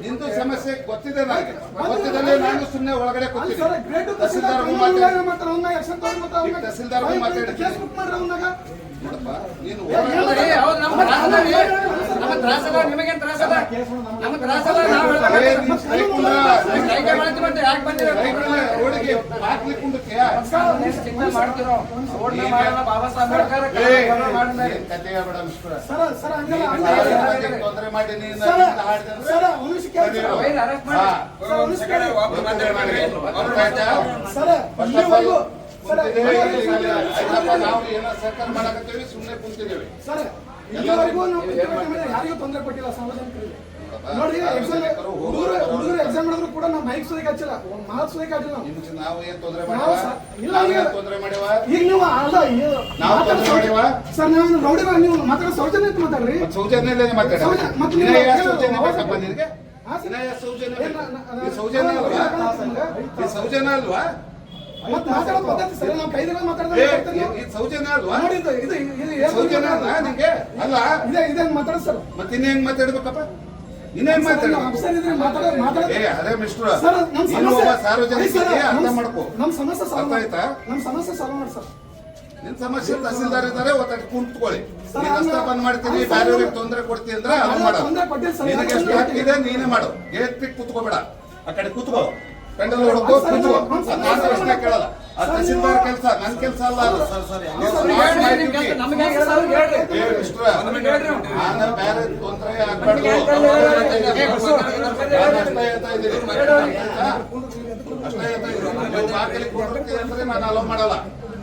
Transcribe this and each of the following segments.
ನಿಂದು ಸಮಸ್ಯೆ ಗೊತ್ತಿದೆ ನನಗೆ, ಗೊತ್ತಿದೆ ನಾನು ಸುಮ್ಮನೆ ಒಳಗಡೆ ಕೂತಿದ್ದೆ. ತಹಸೀಲ್ದಾರ್ ನೋಡಪ್ಪ ನೀನು ತೊಂದರೆ ಮಾಡಿ ನಾವು ಏನೋ ಸರ್ಕಾರ ಮಾಡಕತ್ತೇವೆ, ಸುಮ್ಮನೆ ಕುಂತಿದ್ದೇವೆ. ಯಾರಿಗೂ ತೊಂದರೆ ಕೊಟ್ಟಿಲ್ಲ ಸಾರ್ವಜನಿಕರಿಗೆ. ನೋಡಿ ಹುಡುಗರು ಎಕ್ಸಾಮ್ ಮಾಡಿದ್ರು ಕೂಡ ನಾವು ಮೈಕ್ ಸುದಕ್ಕೆ ಹಚ್ಚಿಲ್ಲ, ಮಾತು ಸುದಕ್ಕೆ ಹಚ್ಚಿಲ್ಲ. ನಾವು ಏನ್ ತೊಂದರೆ ಮಾಡಿವ? ತೊಂದರೆ ಮಾಡಿವ ಈಗ ನೀವು ಅಲ್ಲ ಸರ್, ನಾವು ರೌಡಿ ನೀವು ಮಾತಾಡೋ ಸೌಜನ್ಯ ಅಂತ ಮಾತಾಡ್ರಿ. ಸೌಜನ್ಯ ಮಾತಾಡ ಸೌಜನ್ಯ ಅಲ್ವಾ? ಮಾತಾಡೋ ಪದ್ಧತಿ ಸರಿ, ನಾವು ಕೈದಾಗ ಮಾತಾಡ್ತಾರೆ ಸೌಜನ್ಯ ಅಲ್ವಾ? ಸೌಜನ್ಯ ಅಲ್ಲ ನಿಂಗೆ? ಅಲ್ಲ ಇದೇ ಮಾತಾಡ ಸರ್. ಮತ್ತೆ ಇನ್ನೇನ್ ಮಾತಾಡ್ಬೇಕಪ್ಪ? ಇನ್ನೇನ್ ಮಾತಾಡ? ಅದೇ ಮಿಸ್ಟರ್, ಸಾರ್ವಜನಿಕ ಅರ್ಥ ಮಾಡ್ಕೋ. ನಮ್ ಸಮಸ್ಯೆ ಸಾಲ್ವ್ ಆಯ್ತಾ? ನಮ್ ಸಮಸ್ಯೆ ಸಾಲ್ವ್ ಮಾಡಿ ಸರ್. ನಿನ್ ಸಮಸ್ಯೆ ತಹಸೀಲ್ದಾರ್ ಇದ್ದಾರೆ, ಒತ್ತಡ ಕುಂತ್ಕೊಳ್ಳಿ. ರಸ್ತೆ ಬಂದ್ ಮಾಡ್ತೀನಿ, ಬೇರೆಯವ್ರಿಗೆ ತೊಂದರೆ ಕೊಡ್ತೀನಿ ಅಂದ್ರೆ ಅದು ಮಾಡೋದು. ನಿನಗೆ ಎಷ್ಟು ಹಾಕಿದೆ ನೀನೇ ಮಾಡು. ಗೇಟ್ ಬಿಟ್ಟು ಕುತ್ಕೋಬೇಡ, ಆ ಕಡೆ ಕುತ್ಕೋ, ಪೆಂಡಲ್ ಹೊಡ್ಕೋ, ಕುತ್ಕೋ. ನಾನು ಪ್ರಶ್ನೆ ಕೇಳಲ್ಲ. ಅದು ತಹಸೀಲ್ದಾರ್ ಕೆಲಸ, ನನ್ ಕೆಲಸ ಅಲ್ಲ ಅದು. ನಾನು ಬೇರೆ ತೊಂದರೆ ಆಗ್ಬಾರ್ದು, ಅಷ್ಟೇ ಹೇಳ್ತಾ ಇದ್ದೀನಿ. ಅಷ್ಟೇ ಹೇಳ್ತಾ ಇದ್ದೀನಿ. ಬಾಗಿಲಿಗೆ ಕೊಟ್ಟಿರ್ತೀನಿ ಅಂದ್ರೆ ನಾನು ಅಲೋ ಮಾಡಲ್ಲ.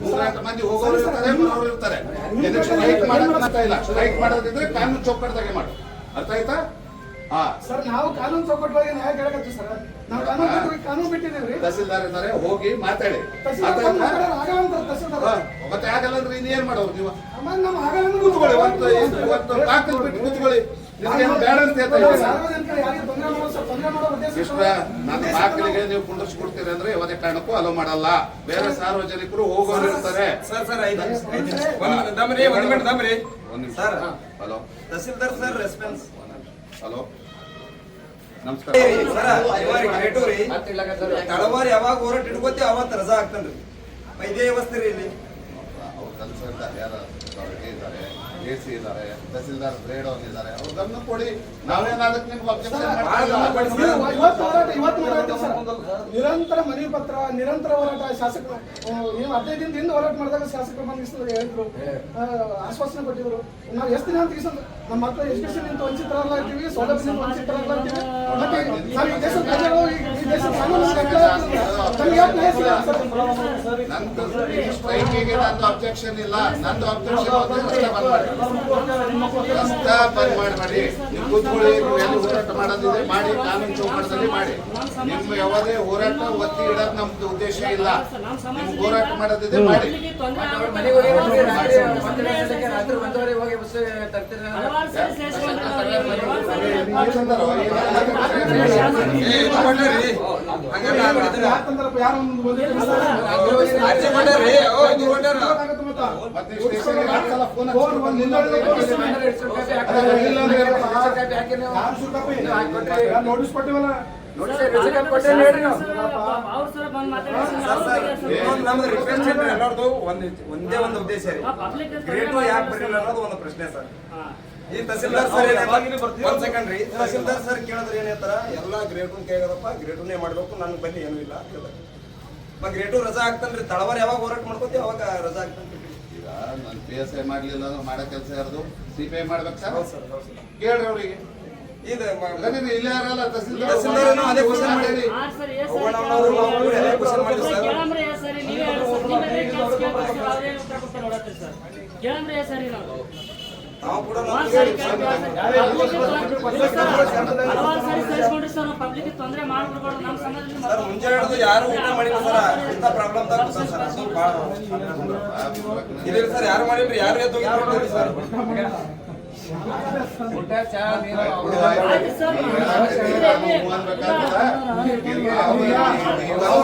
108 ಮಂದಿ ಹೋಗೋರು ಇರ್ತಾರೆ, ಬರೋರು ಇರ್ತಾರೆ. ಸ್ಟ್ರೈಕ್ ಮಾಡೋದಿಲ್ಲ, ಸ್ಟ್ರೈಕ್ ಮಾಡೋದಿದ್ರೆ ಕಾನೂನು ಚೌಕಟ್ಟದಾಗೆ ಮಾಡು. ಅರ್ಥ ಆಯ್ತಾ? ಸರ್, ನಾವು ಕಾನೂನು ಚೌಕಟ್ಟೊಳಗೆ ನ್ಯಾಯ ಕೇಳಕತ್ತೀವಿ ಸರ್. ನಾವು ಕಾನೂನು ಬಿಟ್ಟಿದ್ದೀವಿ. ತಹಸೀಲ್ದಾರ್ ಇದ್ದಾರೆ, ಹೋಗಿ ಮಾತಾಡಿ. ಮತ್ತೆ ಆಗಲ್ಲ ಅಂದ್ರೆ ಇನ್ನೇನ್ ಮಾಡೋರು ನೀವು? ಕೂತ್ಕೊಳ್ಳಿ, ಇವತ್ತು ದಾಖಲು ಬಿಟ್ಟು ಕೂತ್ಕೊಳ್ಳಿ. ಬೇಡ ಅಂತ ನನ್ನ ದಾಖಲೆಗೆ ನೀವು ಕುಂಡಿಸ್ಕೊಡ್ತೀರಿ ಅಂದ್ರೆ ಯಾವುದೇ ಕಾರಣಕ್ಕೂ ಅಲೋ ಮಾಡಲ್ಲ. ಬೇರೆ ಸಾರ್ವಜನಿಕರು ಹೋಗೋರು ಇರ್ತಾರೆ. Hello tahsildar sir, response. Hello ನಮಸ್ಕಾರ. ತಳವಾರ ಯಾವಾಗ ಹೋರಾಟ ಇಟ್ಕೋತಿ ಅವತ್ತು ರಜಾ ಆಗ್ತಾನ್ರಿ. ಇದೇ ವ್ಯವಸ್ಥೆ ರೀ ಇಲ್ಲಿ. ಅವ್ರ ಕೆಲಸ ಯಾರು ಇದ್ದಾರೆ, AC ಇದ್ದಾರೆ, ತಹಸೀಲ್ದಾರ್ ಗ್ರೇಡ್ ಅವ್ರು ಇದ್ದಾರೆ, ಅವ್ರ ಗಮನ ಕೊಡಿ. ನಾವೇನಾದಕ್ಕೆ ನಿಮ್ಗೆ ಅಬ್ಜೆಕ್ಷನ್ ನಿರಂತರ ಮನವಿ ಪತ್ರ, ನಿರಂತರ ಹೋರಾಟ. ಶಾಸಕರು ನೀವು 15 ದಿನದಿಂದ ಹೋರಾಟ ಮಾಡಿದಾಗ ಶಾಸಕರು ಬಂದು ಹೇಳಿದ್ರು, ಆಶ್ವಾಸನೆ ಕೊಟ್ಟಿದ್ರು. ನಾವು ಎಷ್ಟು ದಿನ ಅಂತ ನಮ್ಮ ಮಕ್ಕಳು ಎಜುಕೇಶನ್ ನಿಂತ ವಂಚಿತರಾಗ್ಲಾಗ್ತೀವಿ, ಸೌಲಭ್ಯದಿಂದ ವಂಚಿತರಾಗ್ಲಾಗ್ತೀವಿ. ಮತ್ತೆ ನಾವು ಈ ದೇಶದ ಪ್ರಜೆಗಳು, ಈ ದೇಶದ ಕಾನೂನು ಸ್ಟ್ರೈಕಿಗೆ ನಂದು ಅಬ್ಜೆಕ್ಷನ್ ಇಲ್ಲ. ನಂದು ಅಬ್ಜೆಕ್ಷನ್ ರಸ್ತೆ ಬಂದ್ ಮಾಡಬೇಡಿ. ನೀವು ಕೂತ್ಕೊಳ್ಳಿ, ನೀವು ಎಲ್ಲಿ ಹೋರಾಟ ಮಾಡೋದಿದೆ ಮಾಡಿ, ಕಾನೂನು ಚೌಕಟ್ಟದಲ್ಲಿ ಮಾಡಿ. ನಿಮ್ಮ ಯಾವುದೇ ಹೋರಾಟ ಒತ್ತಿ ಇಡೋದು ನಮ್ದು ಉದ್ದೇಶ ಇಲ್ಲ. ನಿಮ್ಗೆ ಹೋರಾಟ ಮಾಡೋದಿದೆ ಮಾಡಿ. ನೋಟಿಸ್ ಕೊಟ್ಟಿವಲ್ಲ, ಒಂದೇ ಒಂದು ಉದ್ದೇಶ ರೀ, ಗ್ರೇಟ್ ಯಾಕೆ ಬರಲಿಲ್ಲ ಅನ್ನೋದು ಒಂದು ಪ್ರಶ್ನೆ ಸರ್. ಈ ತಹಸೀಲ್ದಾರ್ ಸರ್ ಒಂದ್ ಸೆಕೆಂಡ್ ರೀ, ತಹಸೀಲ್ದಾರ್ ಸರ್ ಕೇಳಿದ್ರೆ ಏನ್ ಹೇಳ್ತಾರ, ಎಲ್ಲಾ ಗ್ರೇಟೂನ್ ಕೈಗದಪ್ಪ, ಗ್ರೇಟೂನೇ ಮಾಡ್ಬೇಕು, ನನ್ ಬನ್ನಿ ಏನೂ ಇಲ್ಲ. ಗ್ರೇಟು ರಜಾ ಆಗ್ತಾನ್ರಿ. ತಳವಾರ ಯಾವಾಗ ಹೋರಾಟ ಮಾಡ್ಕೋತಿ ಅವಾಗ ರಜಾ ಆಗ್ತಾನ್ರಿ. ಈಗ ನಾನು PSI ಮಾಡ್ಲಿಲ್ಲ ಅಂದ್ರೆ ಮಾಡೋ ಕೆಲಸ ಯಾರ್ದು? CPI ಮಾಡ್ಬೇಕು ಸರ್. ಕೇಳ್ರಿ ಅವ್ರಿಗೆ. ಇದು ಇಲ್ಲ ಯಾರಲ್ಲ ತಹಸೀಲ್ದಾರ್ ಅದೇ ಕ್ವಶನ್ ಮಾಡಿ. ಮುಂಜಾನೆ ಯಾರು ಊಟ ಮಾಡಿಲ್ಲ ಸರ್, ಇಂಥ ಪ್ರಾಬ್ಲಮ್ ಸರ್. ಯಾರು ಮಾಡಿಲ್ರಿ, ಯಾರು ಎದ್ದೋಗಿದ್ರು ಸರ್. ನಾವು ಅನ್ಬೇಕಾಗ್ತದ? ನಾವು